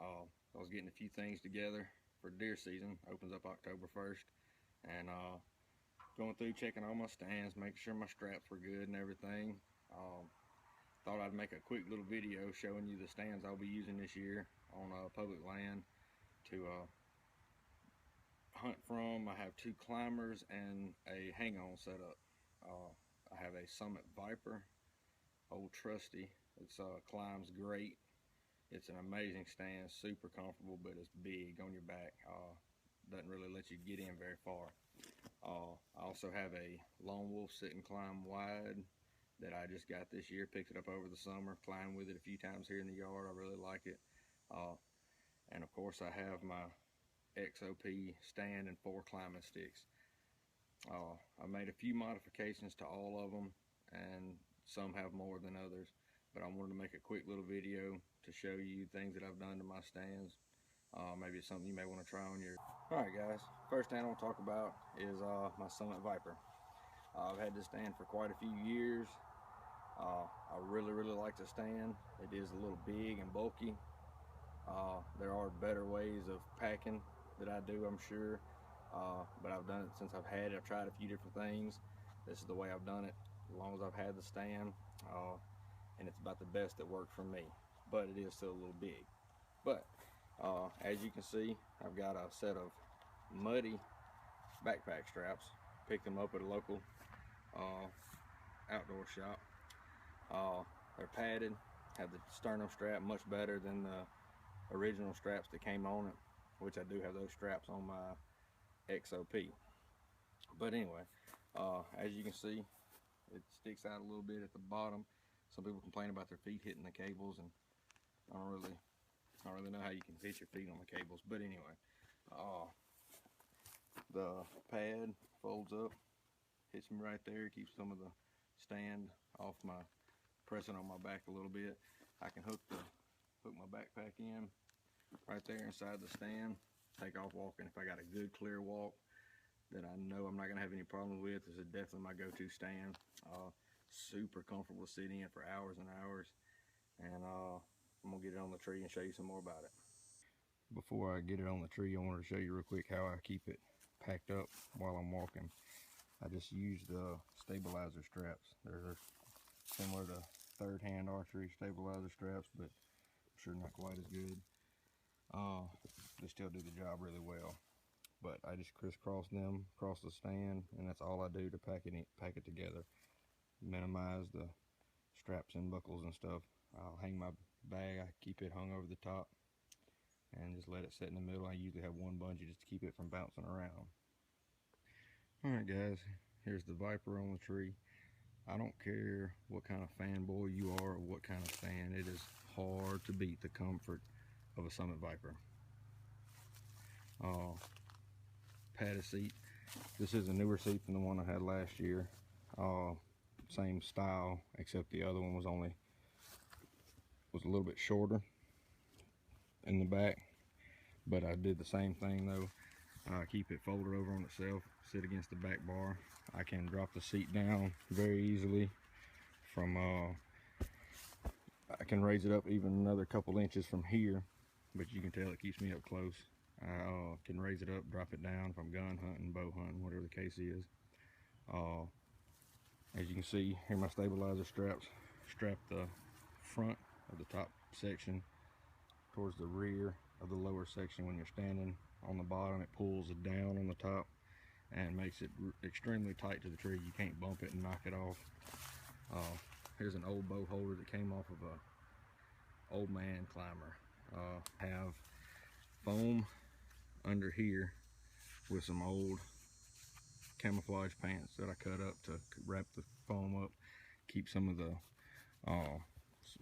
I was getting a few things together for deer season. Opens up October 1st, and going through checking all my stands, making sure my straps were good and everything. Thought I'd make a quick little video showing you the stands I'll be using this year on public land to hunt from. I have 2 climbers and a hang-on setup. I have a Summit Viper, old trusty. It's climbs great. It's an amazing stand, super comfortable, but it's big on your back. Doesn't really let you get in very far. I also have a Lone Wolf sit and climb wide that I just got this year. Picked it up over the summer, climbed with it a few times here in the yard. I really like it. And of course I have my XOP stand and 4 climbing sticks. I made a few modifications to all of them, and some have more than others, but I wanted to make a quick little video to show you things that I've done to my stands. Maybe it's something you may want to try on your... Alright guys, first stand I want to talk about is my Summit Viper. I've had this stand for quite a few years. I really like the stand. It is a little big and bulky. There are better ways of packing that I do, I'm sure, but I've done it since I've had it. I've tried a few different things. This is the way I've done it as long as I've had the stand, and it's about the best that worked for me, but it is still a little big. But as you can see, I've got a set of muddy backpack straps. Picked them up at a local outdoor shop. They're padded, have the sternum strap much better than the original straps that came on it, which I do have those straps on my XOP. But anyway, as you can see, it sticks out a little bit at the bottom. Some people complain about their feet hitting the cables, and I don't really know how you can hit your feet on the cables. But anyway, the pad folds up, hits me right there, keeps some of the stand off my, pressing on my back a little bit. I can hook my backpack in right there inside the stand, take off walking. If I got a good clear walk that I know I'm not gonna have any problems with, this is definitely my go-to stand. Super comfortable to sit in for hours and hours, and I'm gonna get it on the tree and show you some more about it. Before I get it on the tree, I wanted to show you real quick how I keep it packed up while I'm walking. I just use the stabilizer straps. They're similar to third-hand archery stabilizer straps, but I'm sure not quite as good. They still do the job really well. But I just crisscross them across the stand, and that's all I do to pack it together. Minimize the straps and buckles and stuff. I'll hang my bag, I keep it hung over the top, and just let it sit in the middle. I usually have one bungee just to keep it from bouncing around. Alright guys, here's the Viper on the tree. I don't care what kind of fanboy you are or what kind of stand, it is hard to beat the comfort of a Summit Viper. Padded seat. This is a newer seat than the one I had last year. Same style, except the other one was a little bit shorter in the back. But I did the same thing though. Keep it folded over on itself, sit against the back bar. I can drop the seat down very easily from I can raise it up even another couple inches from here, but you can tell it keeps me up close. I can raise it up, drop it down if I'm gun hunting, bow hunting, whatever the case is. As you can see, here my stabilizer straps strap the front of the top section towards the rear of the lower section. When you're standing on the bottom, it pulls it down on the top and makes it extremely tight to the tree. You can't bump it and knock it off. Here's an old bow holder that came off of a old man climber. Have foam under here with some old camouflage pants that I cut up to wrap the foam up, keep some of the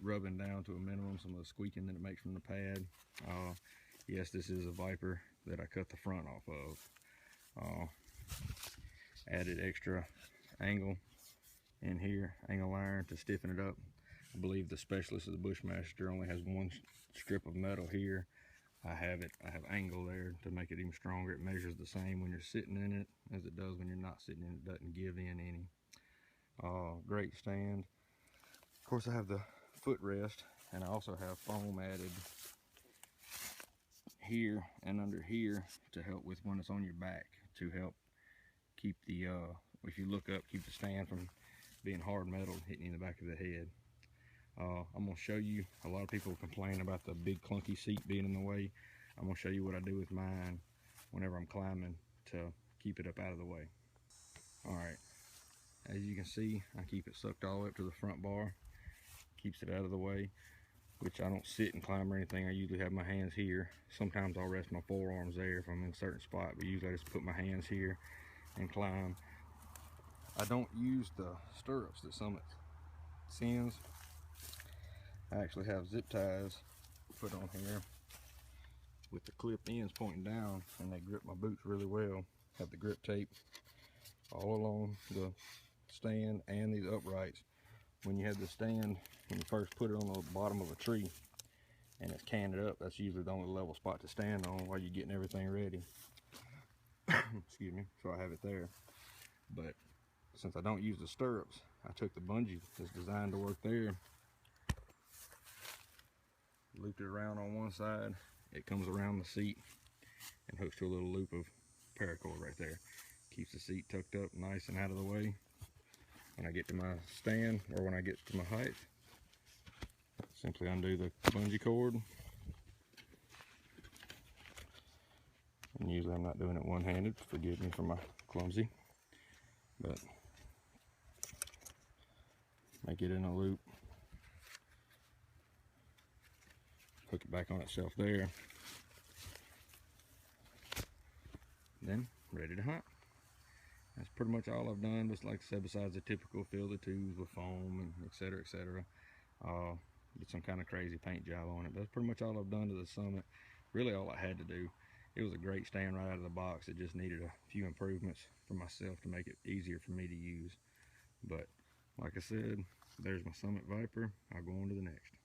rubbing down to a minimum, some of the squeaking that it makes from the pad. Yes, this is a Viper that I cut the front off of. Added extra angle in here, angle iron to stiffen it up. I believe the specialist of the Bushmaster only has one strip of metal here. I have angle there to make it even stronger. It measures the same when you're sitting in it as it does when you're not sitting in it. It doesn't give in any. Great stand. Of course, I have the footrest, and I also have foam added here and under here to help with when it's on your back, to help keep the, if you look up, keep the stand from being hard metal and hitting you in the back of the head. I'm going to show you, a lot of people complain about the big clunky seat being in the way. I'm going to show you what I do with mine whenever I'm climbing to keep it up out of the way. Alright, as you can see, I keep it sucked all the way up to the front bar, keeps it out of the way, which I don't sit and climb or anything. I usually have my hands here. Sometimes I'll rest my forearms there if I'm in a certain spot, but usually I just put my hands here and climb. I don't use the stirrups that Summit sends. I actually have zip ties put on here with the clip ends pointing down, and they grip my boots really well. Have the grip tape all along the stand and these uprights. When you have the stand, when you first put it on the bottom of a tree and it's canted up, that's usually the only level spot to stand on while you're getting everything ready. Excuse me. So I have it there. But since I don't use the stirrups, I took the bungee that's designed to work there, looped it around on one side. It comes around the seat and hooks to a little loop of paracord right there. Keeps the seat tucked up nice and out of the way. When I get to my stand, or when I get to my height, simply undo the bungee cord. And usually I'm not doing it one-handed, forgive me for my clumsy, but make it in a loop, hook it back on itself there, then ready to hunt. That's pretty much all I've done, just like I said, besides the typical fill the tubes with foam and etc, etc. Get some kind of crazy paint job on it. That's pretty much all I've done to the Summit. Really all I had to do. It was a great stand right out of the box. It just needed a few improvements for myself to make it easier for me to use. But like I said, there's my Summit Viper. I'll go on to the next.